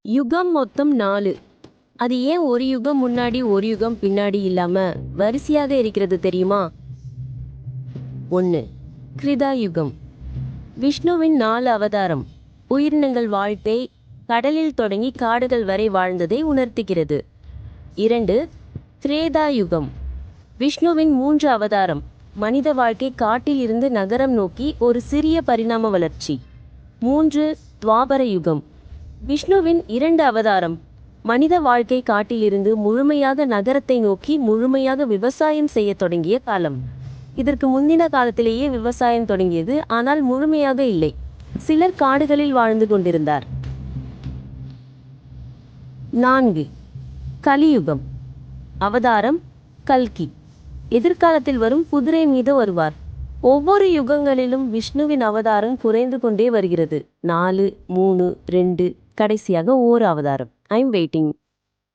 யுகம் மொத்தம் 4. அது ஏன் ஒரு யுகம் முன்னாடி ஒரு யுகம் பின்னாடி இல்லாம வரிசையாக இருக்கிறது தெரியுமா? 1. கிருதா யுகம். விஷ்ணுவின் 4 அவதாரம் உயிரினங்கள் வாழ்க்கை கடலில் தொடங்கி காடுகள் வரை வாழ்ந்ததை உணர்த்துகிறது. 2. திரேதா யுகம். விஷ்ணுவின் 3 அவதாரம் மனித வாழ்க்கை காட்டில் இருந்து நகரம் நோக்கி ஒரு சிறிய பரிணாம வளர்ச்சி. 3. துவாபர யுகம். விஷ்ணுவின் 2 அவதாரம் மனித வாழ்க்கை காட்டிலிருந்து முழுமையாக நகரத்தை நோக்கி முழுமையாக விவசாயம் செய்ய தொடங்கிய காலம். இதற்கு முந்தின காலத்திலேயே விவசாயம் தொடங்கியது, ஆனால் முழுமையாக இல்லை. சிலர் காடுகளில் வாழ்ந்து கொண்டிருந்தார். 4. கலியுகம். அவதாரம் கல்கி. எதிர்காலத்தில் வரும் குதிரை மீது வருவார். ஒவ்வொரு யுகங்களிலும் விஷ்ணுவின் அவதாரம் குறைந்து கொண்டே வருகிறது. 4, 3, 2, கடைசியாக 1 அவதாரம். I'm waiting.